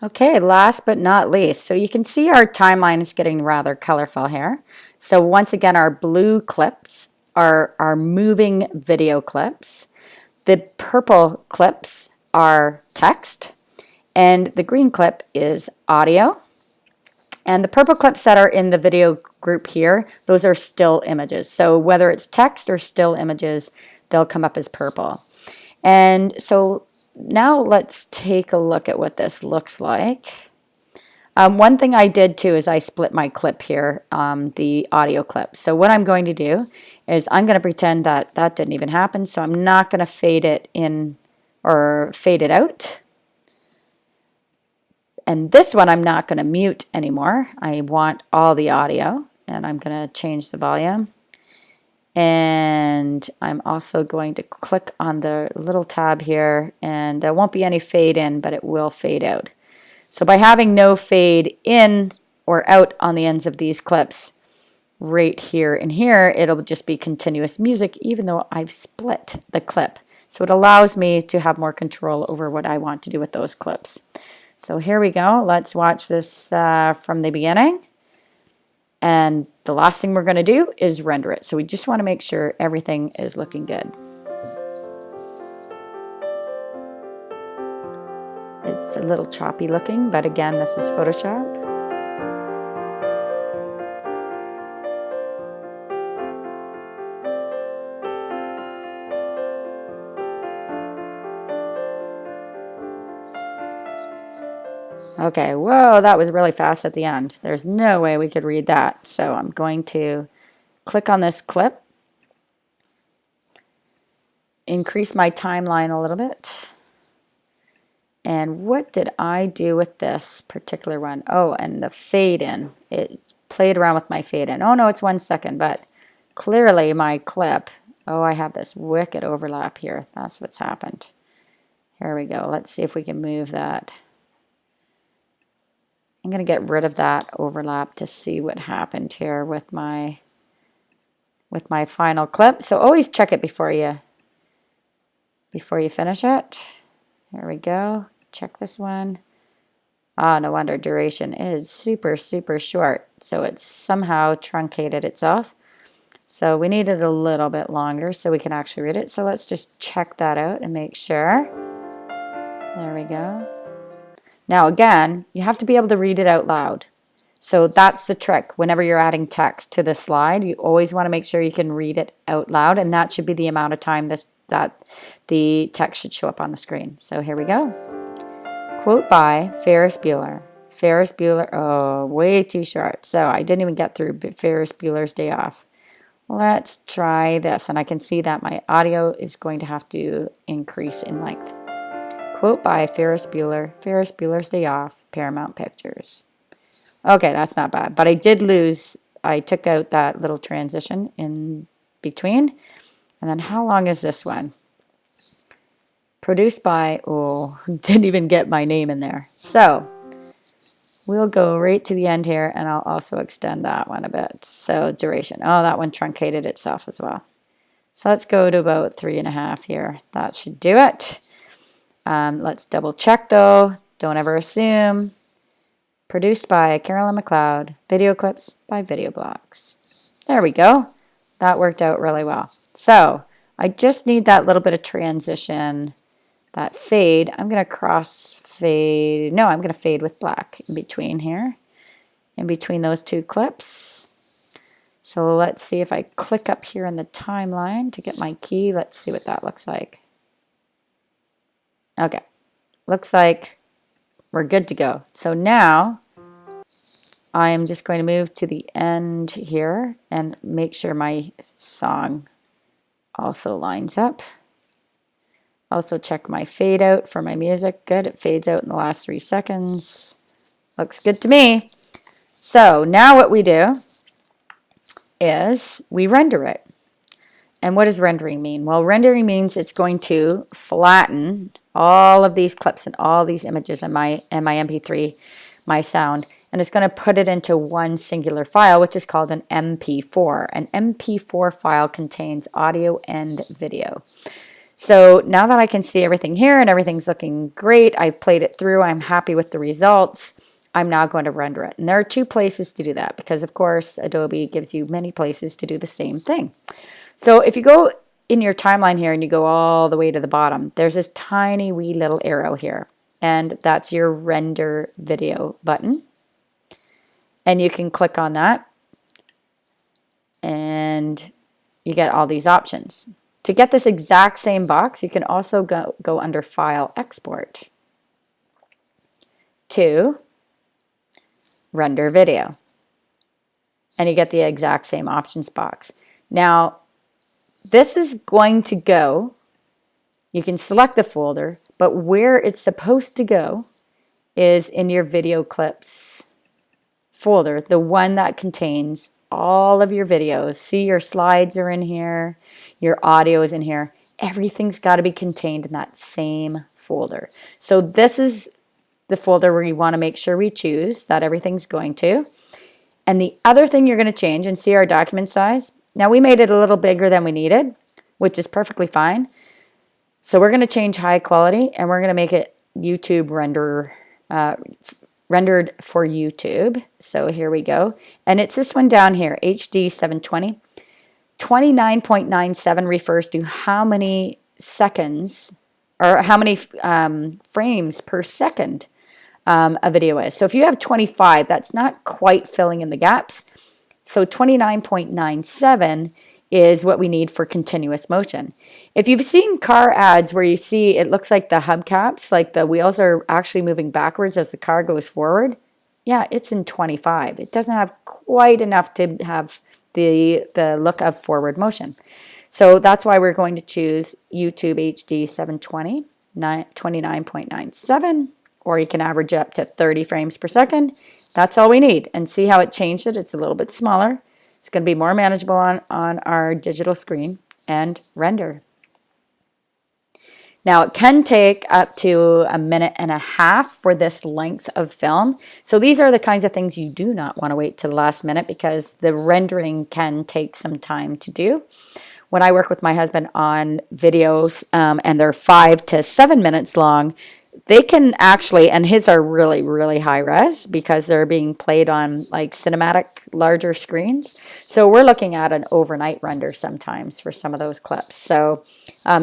Okay, last but not least, so you can see our timeline is getting rather colorful here. So once again, our blue clips are our moving video clips. The purple clips are text, and the green clip is audio. And the purple clips that are in the video group here, those are still images. So whether it's text or still images, they'll come up as purple. And so now let's take a look at what this looks like. One thing I did too is I split my clip here, the audio clip. So what I'm going to do is I'm going to pretend that that didn't even happen. So I'm not going to fade it in or fade it out. And this one I'm not going to mute anymore. I want all the audio, and I'm going to change the volume. And I'm also going to click on the little tab here, and there won't be any fade in, but it will fade out. So by having no fade in or out on the ends of these clips, right here and here, it'll just be continuous music, even though I've split the clip. So it allows me to have more control over what I want to do with those clips. So here we go. Let's watch this from the beginning. And the last thing we're going to do is render it. So we just want to make sure everything is looking good. It's a little choppy looking, but again, this is Photoshop. Okay, whoa, that was really fast at the end. There's no way we could read that. So I'm going to click on this clip, increase my timeline a little bit. And what did I do with this particular one? Oh, and the fade in. It played around with my fade in. Oh no, it's 1 second, but clearly my clip, oh, I have this wicked overlap here. That's what's happened. Here we go. Let's see if we can move that. I'm going to get rid of that overlap to see what happened here with my final clip. So always check it before you finish it. There we go. Check this one. Ah, no wonder duration is super, super short. So it's somehow truncated itself. So we need it a little bit longer so we can actually read it. So let's just check that out and make sure. There we go. Now again, you have to be able to read it out loud. So that's the trick. Whenever you're adding text to the slide, you always want to make sure you can read it out loud, and that should be the amount of time that the text should show up on the screen. So here we go. Quote by Ferris Bueller. Ferris Bueller, oh, way too short. So I didn't even get through Ferris Bueller's Day Off. Let's try this, and I can see that my audio is going to have to increase in length. Quote by Ferris Bueller, Ferris Bueller's Day Off, Paramount Pictures. Okay, that's not bad, but I took out that little transition in between. And then how long is this one? Produced by, oh, didn't even get my name in there. So we'll go right to the end here, and I'll also extend that one a bit. So duration, oh, that one truncated itself as well. So let's go to about 3.5 here. That should do it. Let's double check though. Don't ever assume. Produced by Carolyn McLeod. Video clips by VideoBlocks. There we go. That worked out really well. So I just need that little bit of transition, that fade. I'm going to cross fade. No, I'm going to fade with black in between here, in between those two clips. So let's see if I click up here in the timeline to get my key. Let's see what that looks like. Okay, looks like we're good to go. So now I am just going to move to the end here and make sure my song also lines up. Also check my fade out for my music. Good, it fades out in the last 3 seconds. Looks good to me. So now what we do is we render it. And what does rendering mean? Well, rendering means it's going to flatten all of these clips and all these images in my MP3, my sound, and it's going to put it into one singular file, which is called an MP4. An MP4 file contains audio and video. So now that I can see everything here and everything's looking great, I've played it through, I'm happy with the results, I'm now going to render it. And there are two places to do that because, of course, Adobe gives you many places to do the same thing. So if you go in your timeline here and you go all the way to the bottom, there's this tiny wee little arrow here, and that's your render video button. And you can click on that and you get all these options. To get this exact same box, you can also go under File, Export to Render Video. And you get the exact same options box. Now, this is going to go, you can select the folder, but where it's supposed to go is in your video clips folder, the one that contains all of your videos. See, your slides are in here, your audio is in here. Everything's got to be contained in that same folder. So this is the folder where you want to make sure we choose that everything's going to. And the other thing you're going to change, and see our document size. Now we made it a little bigger than we needed, which is perfectly fine. So we're going to change high quality and we're going to make it YouTube rendered for YouTube. So here we go. And it's this one down here, HD 720. 29.97 refers to how many seconds or how many frames per second a video is. So if you have 25, that's not quite filling in the gaps. So 29.97 is what we need for continuous motion. If you've seen car ads where you see it looks like the hubcaps, like the wheels are actually moving backwards as the car goes forward, yeah, it's in 25. It doesn't have quite enough to have the look of forward motion. So that's why we're going to choose YouTube HD 720, 29.97, or you can average up to 30 frames per second. That's all we need. And see how it changed it? It's a little bit smaller. It's going to be more manageable on our digital screen, and render. Now it can take up to 1.5 minutes for this length of film. So these are the kinds of things you do not want to wait to the last minute because the rendering can take some time to do. When I work with my husband on videos and they're 5 to 7 minutes long, they can actually, and his are really, really high res because they're being played on like cinematic larger screens. So we're looking at an overnight render sometimes for some of those clips. So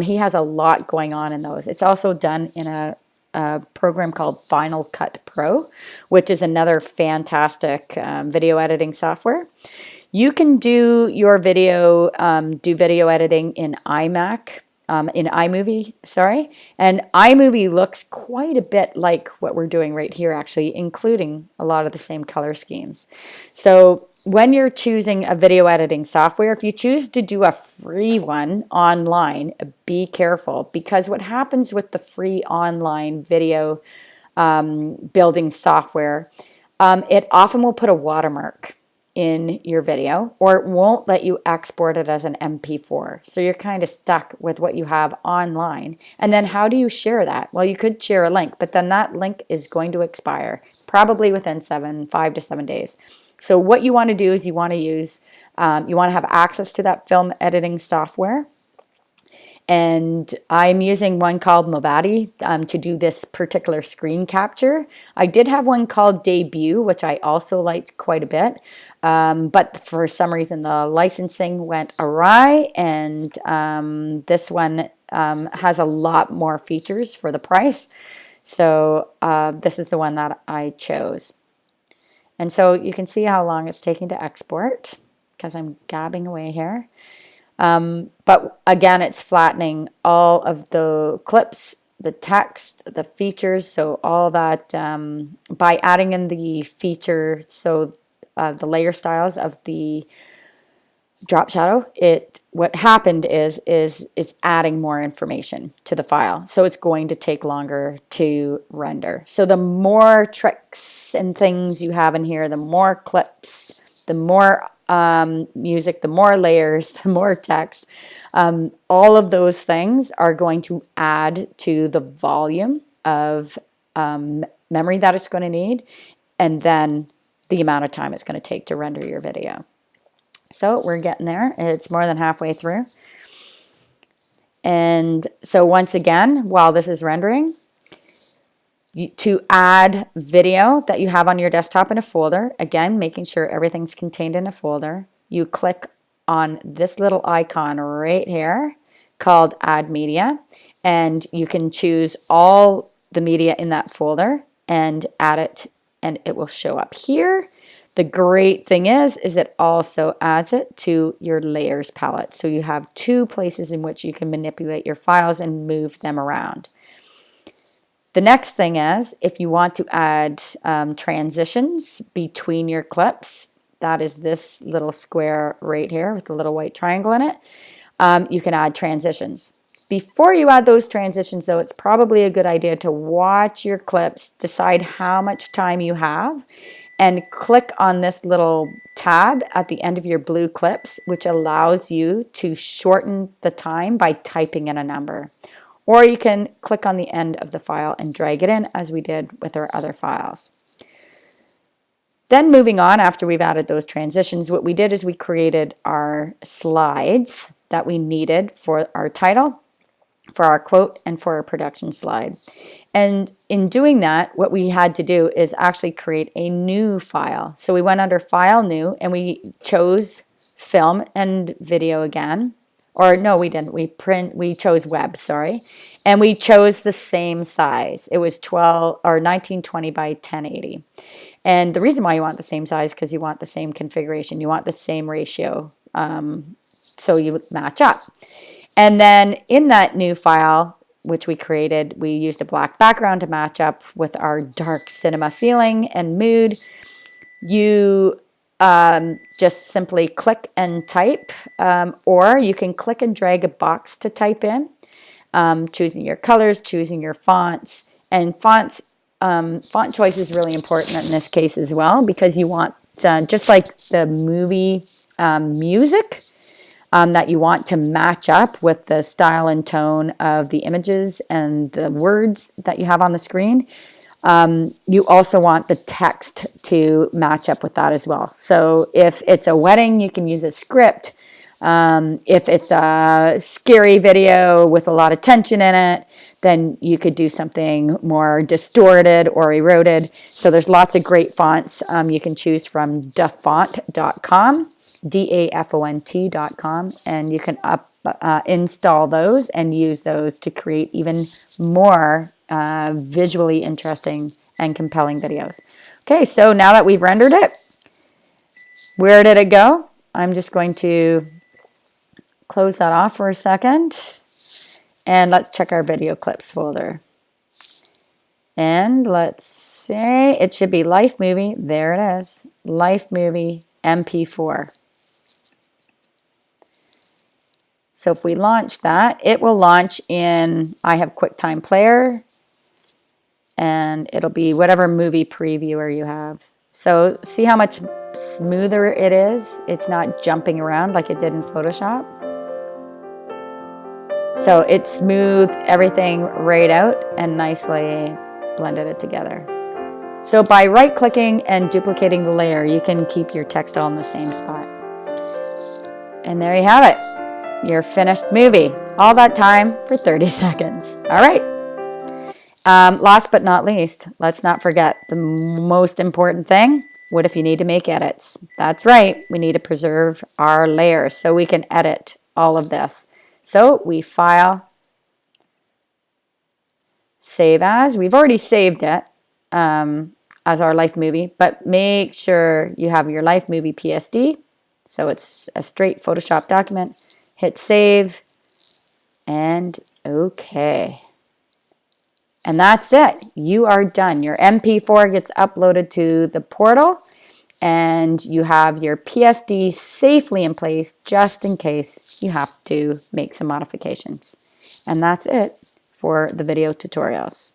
he has a lot going on in those. It's also done in a program called Final Cut Pro, which is another fantastic video editing software. You can do your video, do video editing in iMac. In iMovie, sorry. And iMovie looks quite a bit like what we're doing right here, actually, including a lot of the same color schemes. So when you're choosing a video editing software, if you choose to do a free one online, be careful because what happens with the free online video building software, it often will put a watermark in your video, or it won't let you export it as an MP4. So you're kind of stuck with what you have online. And then how do you share that? Well, you could share a link, but then that link is going to expire probably within 5 to 7 days. So what you want to do is you want to use, you want to have access to that film editing software. And I'm using one called Movati to do this particular screen capture. I did have one called Debut, which I also liked quite a bit. But for some reason, the licensing went awry, and this one has a lot more features for the price. So this is the one that I chose. And so you can see how long it's taking to export because I'm gabbing away here. But again, it's flattening all of the clips, the text, the features, so all that by adding in the feature, so the layer styles of the drop shadow, what happened is adding more information to the file. So it's going to take longer to render. So the more tricks and things you have in here, the more clips, the more music, the more layers, the more text, all of those things are going to add to the volume of memory that it's going to need, and then the amount of time it's going to take to render your video. So we're getting there. It's more than halfway through. And so once again, while this is rendering, to add video that you have on your desktop in a folder, again, making sure everything's contained in a folder, you click on this little icon right here called Add Media, and you can choose all the media in that folder and add it, and it will show up here. The great thing is it also adds it to your layers palette. So you have two places in which you can manipulate your files and move them around. The next thing is, if you want to add transitions between your clips, that is this little square right here with the little white triangle in it, you can add transitions. Before you add those transitions, though, it's probably a good idea to watch your clips, decide how much time you have, and click on this little tab at the end of your blue clips, which allows you to shorten the time by typing in a number. Or you can click on the end of the file and drag it in, as we did with our other files. Then moving on, after we've added those transitions, what we did is we created our slides that we needed for our title, for our quote, and for our production slide. And in doing that, what we had to do is actually create a new file. So we went under File, New, and we chose Film and Video again. Or no, we didn't. We chose Web, sorry. And we chose the same size. It was 1920 by 1080. And the reason why you want the same size, because you want the same configuration. You want the same ratio, so you match up. And then in that new file, which we created, we used a black background to match up with our dark cinema feeling and mood. You just simply click and type, or you can click and drag a box to type in, choosing your colors, choosing your fonts. And font choice is really important in this case as well, because you want, just like the movie music, that you want to match up with the style and tone of the images and the words that you have on the screen. You also want the text to match up with that as well. So if it's a wedding, you can use a script. If it's a scary video with a lot of tension in it, then you could do something more distorted or eroded. So there's lots of great fonts you can choose from dafont.com. DAFONT.com, and you can install those and use those to create even more visually interesting and compelling videos. Okay, so now that we've rendered it, where did it go? I'm just going to close that off for a second, and let's check our video clips folder. And let's say it should be Life Movie. There it is, Life Movie MP4. So if we launch that, it will launch in, I have QuickTime Player, and it'll be whatever movie previewer you have. So see how much smoother it is? It's not jumping around like it did in Photoshop. So it smoothed everything right out and nicely blended it together. So by right-clicking and duplicating the layer, you can keep your text all in the same spot. And there you have it. Your finished movie. All that time for 30 seconds. All right. Last but not least, let's not forget the most important thing. What if you need to make edits? That's right. We need to preserve our layers so we can edit all of this. So we file, save as. We've already saved it as our Life Movie, but make sure you have your Life Movie PSD. So it's a straight Photoshop document. Hit save, and okay. And that's it. You are done. Your MP4 gets uploaded to the portal, and you have your PSD safely in place just in case you have to make some modifications. And that's it for the video tutorials.